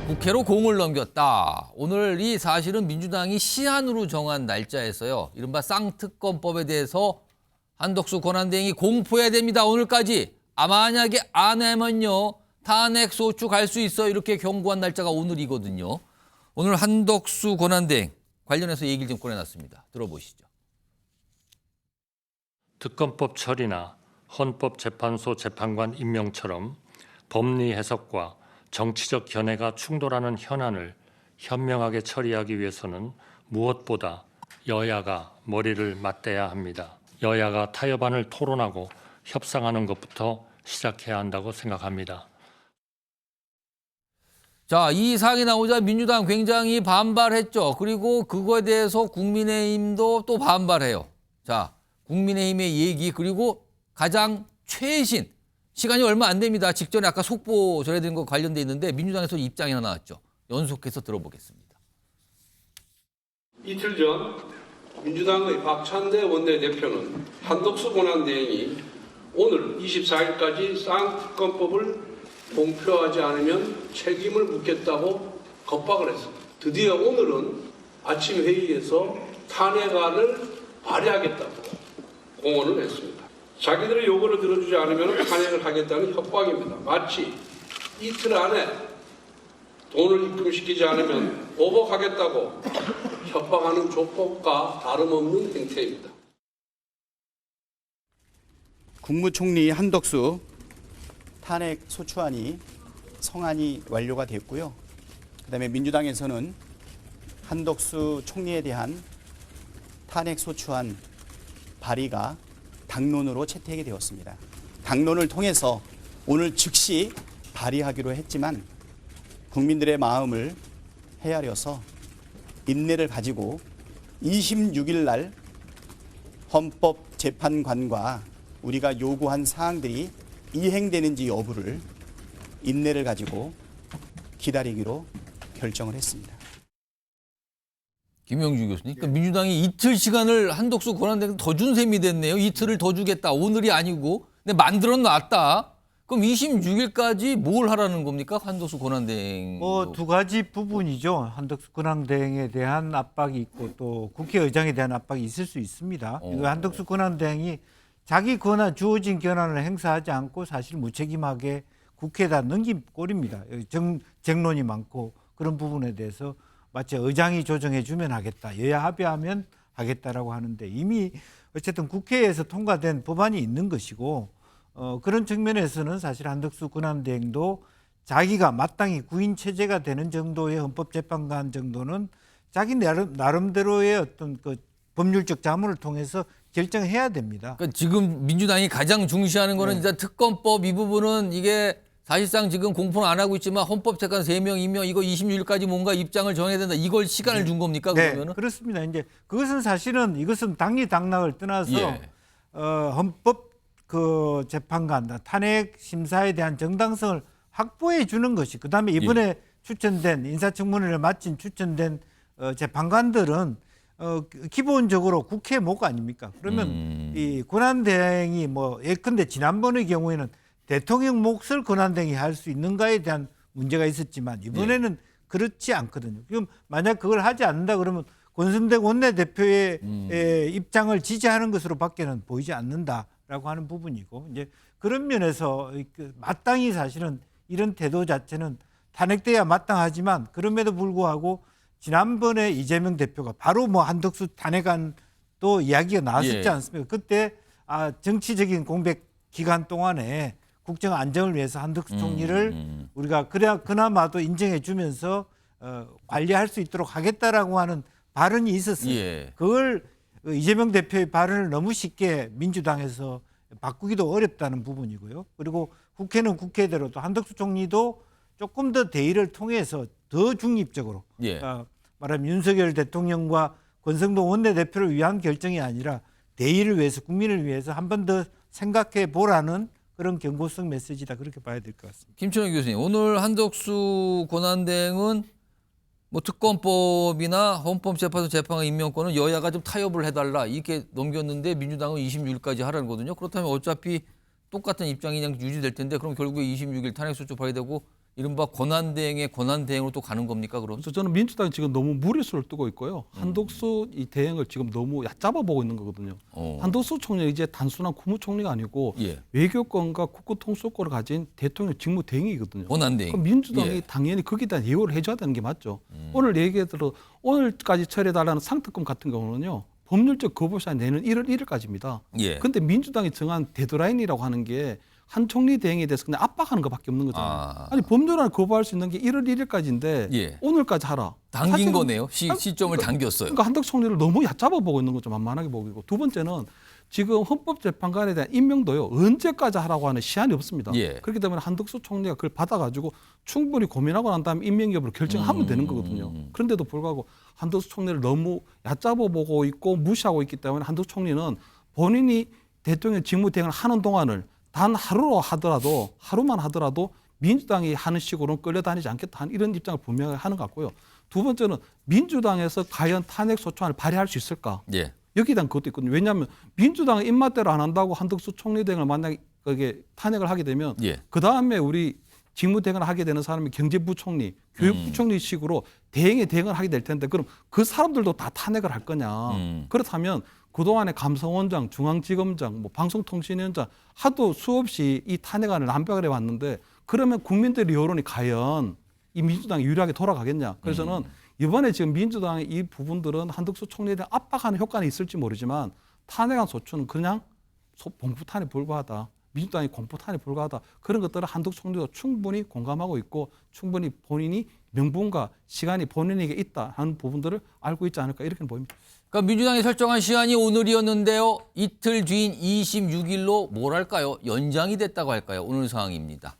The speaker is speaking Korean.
국회로 공을 넘겼다. 오늘 이 사실은 민주당이 시한으로 정한 날짜였어요. 이른바 쌍특검법에 대해서 한덕수 권한대행이 공포해야 됩니다. 오늘까지. 만약에 안 하면요. 탄핵 소추 갈 수 있어요. 이렇게 경고한 날짜가 오늘이거든요. 오늘 한덕수 권한대행 관련해서 얘기를 좀 꺼내놨습니다. 들어보시죠. 특검법 처리나 헌법재판소 재판관 임명처럼 법리 해석과 정치적 견해가 충돌하는 현안을 현명하게 처리하기 위해서는 무엇보다 여야가 머리를 맞대야 합니다. 여야가 타협안을 토론하고 협상하는 것부터 시작해야 한다고 생각합니다. 자, 이 사항이 나오자 민주당 굉장히 반발했죠. 그리고 그거에 대해서 국민의힘도 또 반발해요. 자, 국민의힘의 얘기 그리고 가장 최신 시간이 얼마 안 됩니다. 직전에 아까 속보 전해드린 거 관련돼 있는데 민주당에서 입장이 하나 나왔죠. 연속해서 들어보겠습니다. 이틀 전 민주당의 박찬대 원내대표는 한덕수 권한대행이 오늘 24일까지 쌍특검법을 공표하지 않으면 책임을 묻겠다고 겁박을 했습니다. 드디어 오늘은 아침 회의에서 탄핵안을 발의하겠다고 공언을 했습니다. 자기들의 요구를 들어주지 않으면 탄핵을 하겠다는 협박입니다. 마치 이틀 안에 돈을 입금시키지 않으면 보복하겠다고 협박하는 조폭과 다름없는 행태입니다. 국무총리 한덕수 탄핵 소추안이 성안이 완료가 됐고요. 그다음에 민주당에서는 한덕수 총리에 대한 탄핵 소추안 발의가 당론으로 채택이 되었습니다. 당론을 통해서 오늘 즉시 발의하기로 했지만 국민들의 마음을 헤아려서 인내를 가지고 26일 날 헌법재판관과 우리가 요구한 사항들이 이행되는지 여부를 인내를 가지고 기다리기로 결정을 했습니다. 김영주 교수님, 그러니까 민주당이 이틀 시간을 한덕수 권한대행 더 준 셈이 됐네요. 이틀을 더 주겠다. 오늘이 아니고. 근데 만들어 놨다. 그럼 26일까지 뭘 하라는 겁니까? 한덕수 권한대행. 두 가지 부분이죠. 한덕수 권한대행에 대한 압박이 있고 또 국회의장에 대한 압박이 있을 수 있습니다. 이거 한덕수 권한대행이 자기 권한, 주어진 권한을 행사하지 않고 사실 무책임하게 국회에다 넘긴 꼴입니다. 쟁론이 많고 그런 부분에 대해서 마치 의장이 조정해 주면 하겠다, 여야 합의하면 하겠다라고 하는데 이미 어쨌든 국회에서 통과된 법안이 있는 것이고 그런 측면에서는 사실 한덕수 권한대행도 자기가 마땅히 구인 체제가 되는 정도의 헌법재판관 정도는 자기 나름대로의 어떤 그 법률적 자문을 통해서 결정해야 됩니다. 그러니까 지금 민주당이 가장 중시하는 거는 진짜 특검법 이 부분은 이게 사실상 지금 공포는 안 하고 있지만 헌법재판 3명 임명 이거 26일까지 뭔가 입장을 정해야 된다. 이걸 시간을 준 겁니까? 그러면은? 네, 그렇습니다. 이제 그것은 사실은 이것은 당리당락을 떠나서 헌법 그 재판관 탄핵 심사에 대한 정당성을 확보해 주는 것이 그다음에 이번에 추천된 인사청문회를 마친 추천된 재판관들은 기본적으로 국회 목 아닙니까? 그러면 이 권한대행이 뭐 예컨대 지난번의 경우에는 대통령 몫을 권한대행이 할 수 있는가에 대한 문제가 있었지만 이번에는 그렇지 않거든요. 그럼 만약 그걸 하지 않는다 그러면 권성대 원내대표의 입장을 지지하는 것으로 밖에는 보이지 않는다라고 하는 부분이고 이제 그런 면에서 마땅히 사실은 이런 태도 자체는 탄핵돼야 마땅하지만 그럼에도 불구하고 지난번에 이재명 대표가 바로 뭐 한덕수 탄핵안도 이야기가 나왔었지 않습니까? 그때 정치적인 공백 기간 동안에 국정 안정을 위해서 한덕수 총리를 우리가 그나마도 인정해 주면서 관리할 수 있도록 하겠다라고 하는 발언이 있었어요. 그걸 이재명 대표의 발언을 너무 쉽게 민주당에서 바꾸기도 어렵다는 부분이고요. 그리고 국회는 국회대로 또 한덕수 총리도 조금 더 대의를 통해서 더 중립적으로 말하면 윤석열 대통령과 권성동 원내대표를 위한 결정이 아니라 대의를 위해서 국민을 위해서 한 번 더 생각해 보라는 그런 경고성 메시지다 그렇게 봐야 될 것 같습니다. 김천호 교수님, 오늘 한덕수 권한대행은 뭐 특검법이나 헌법재판소 재판관 임명권은 여야가 좀 타협을 해달라 이렇게 넘겼는데 민주당은 26일까지 하라는 거거든요. 그렇다면 어차피 똑같은 입장이 그냥 유지될 텐데 그럼 결국에 26일 탄핵소추 발의되고 이른바 권한대행의 권한대행으로 또 가는 겁니까 그럼? 그래서 저는 민주당이 지금 너무 무리수를 두고 있고요. 한덕수 이 대행을 지금 너무 얕잡아 보고 있는 거거든요. 한덕수 총리 이제 단순한 국무총리가 아니고 예. 외교권과 국가통수권을 가진 대통령 직무 대행이거든요. 권한대행. 그럼 민주당이 예. 당연히 거기에 대한 예우를 해줘야 되는 게 맞죠. 오늘 얘기해도 오늘까지 처리해달라는 상특검 같은 경우는요. 법률적 거부사항 내는 1월 1일까지입니다. 예. 근데 민주당이 정한 데드라인이라고 하는 게 한 총리 대행에 대해서 그냥 압박하는 것밖에 없는 거잖아요. 아니 법률안을 거부할 수 있는 게 1월 1일까지인데 예. 오늘까지 하라. 당긴 사실은 거네요. 시점을 당겼어요. 그러니까 한덕 총리를 너무 얕잡아 보고 있는 거 좀 만만하게 보고 두 번째는 지금 헌법재판관에 대한 임명도요. 언제까지 하라고 하는 시한이 없습니다. 예. 그렇기 때문에 한덕수 총리가 그걸 받아가지고 충분히 고민하고 난 다음에 임명 여부를 결정하면 되는 거거든요. 그런데도 불구하고 한덕수 총리를 너무 얕잡아 보고 있고 무시하고 있기 때문에 한덕수 총리는 본인이 대통령 직무 대행을 하는 동안을 단 하루만 하더라도 민주당이 하는 식으로는 끌려다니지 않겠다 하는 이런 입장을 분명히 하는 것 같고요. 두 번째는 민주당에서 과연 탄핵 소추안을 발의할 수 있을까? 예. 여기에 대한 그것도 있거든요. 왜냐하면 민주당은 입맛대로 안 한다고 한덕수 총리 대행을 만약에 그게 탄핵을 하게 되면 예. 그 다음에 우리 직무 대행을 하게 되는 사람이 경제부총리, 교육부총리식으로 대행에 대행을 하게 될 텐데 그럼 그 사람들도 다 탄핵을 할 거냐? 그렇다면 그동안에 감성원장, 중앙지검장, 뭐 방송통신위원장 하도 수없이 이 탄핵안을 난박을 해왔는데 그러면 국민들의 여론이 과연 이 민주당이 유리하게 돌아가겠냐? 그래서는 이번에 지금 민주당의 이 부분들은 한덕수 총리에 대한 압박하는 효과는 있을지 모르지만 탄핵안 소추는 그냥 공포탄에 불과하다. 민주당이 공포탄에 불과하다. 그런 것들을 한덕수 총리도 충분히 공감하고 있고 충분히 본인이 명분과 시간이 본인에게 있다 하는 부분들을 알고 있지 않을까 이렇게 보입니다. 그러니까 민주당이 설정한 시한이 오늘이었는데요. 이틀 뒤인 26일로 뭐랄까요? 연장이 됐다고 할까요? 오늘 상황입니다.